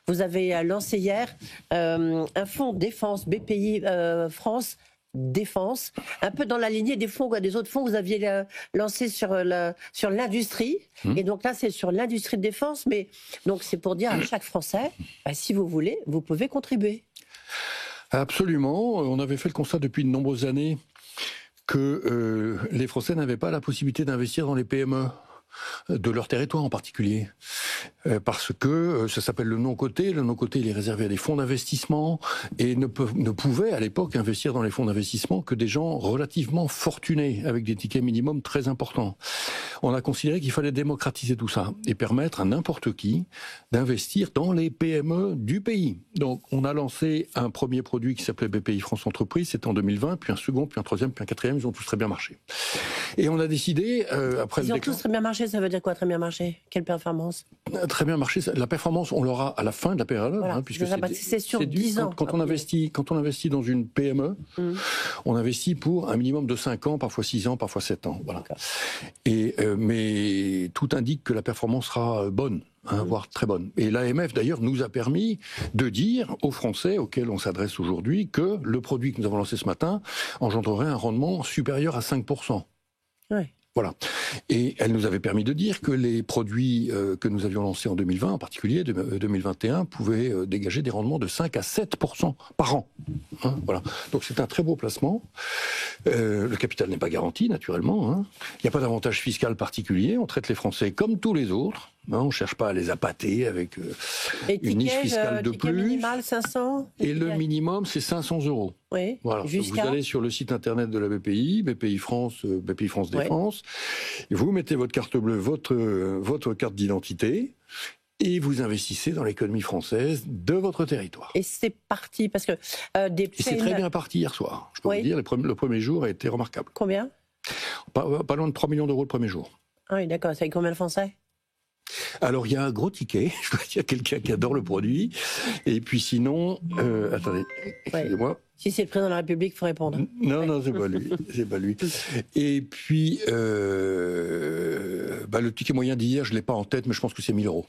vous avez lancé hier un fonds défense, BPI France Défense, un peu dans la lignée des autres fonds que vous aviez lancés sur l'industrie. Et donc là, c'est sur l'industrie de défense, mais donc c'est pour dire à chaque Français, si vous voulez, vous pouvez contribuer. Absolument. On avait fait le constat depuis de nombreuses années que les Français n'avaient pas la possibilité d'investir dans les PME de leur territoire en particulier. Parce que ça s'appelle le non-coté. Le non-coté, il est réservé à des fonds d'investissement et ne pouvait à l'époque investir dans les fonds d'investissement que des gens relativement fortunés, avec des tickets minimums très importants. On a considéré qu'il fallait démocratiser tout ça et permettre à n'importe qui d'investir dans les PME du pays. Donc on a lancé un premier produit qui s'appelait BPI France Entreprise, c'était en 2020, puis un second, puis un troisième, puis un quatrième, ils ont tous très bien marché. Et on a décidé, après... Ils ont tous très bien marché, ça veut dire quoi, très bien marché? Quelle performance? Très bien marché. La performance, on l'aura à la fin de la période, voilà, puisque c'est sur 10 ans. Quand on investit dans une PME, on investit pour un minimum de 5 ans, parfois 6 ans, parfois 7 ans. Voilà. Et mais tout indique que la performance sera bonne. Voire très bonne. Et l'AMF, d'ailleurs, nous a permis de dire aux Français auxquels on s'adresse aujourd'hui que le produit que nous avons lancé ce matin engendrerait un rendement supérieur à 5%. Oui. Voilà. Et elle nous avait permis de dire que les produits que nous avions lancés en 2020, en particulier 2021, pouvaient dégager des rendements de 5 à 7% par an. Voilà. Donc c'est un très beau placement. Le capital n'est pas garanti, naturellement. Il n'y a pas d'avantage fiscal particulier. On traite les Français comme tous les autres. On ne cherche pas à les appâter avec une niche fiscale de plus. Minimal 500. Et le minimum, c'est 500 €. Oui. Voilà. Vous allez sur le site internet de la BPI, BPI France Défense. Et vous mettez votre carte bleue, votre carte d'identité, et vous investissez dans l'économie française de votre territoire. Et c'est parti parce que et c'est très bien parti hier soir. Je peux vous dire, le premier jour a été remarquable. Combien? Pas loin de 3 millions d'euros le premier jour. Ah oui, d'accord. C'est combien de Français? Alors, il y a un gros ticket. Je dois dire, il y a quelqu'un qui adore le produit. Et puis sinon... attendez, excusez-moi. Si c'est le président de la République, il faut répondre. Non, c'est pas lui. C'est pas lui. Et puis, le ticket moyen d'hier, je ne l'ai pas en tête, mais je pense que c'est 1 000 €.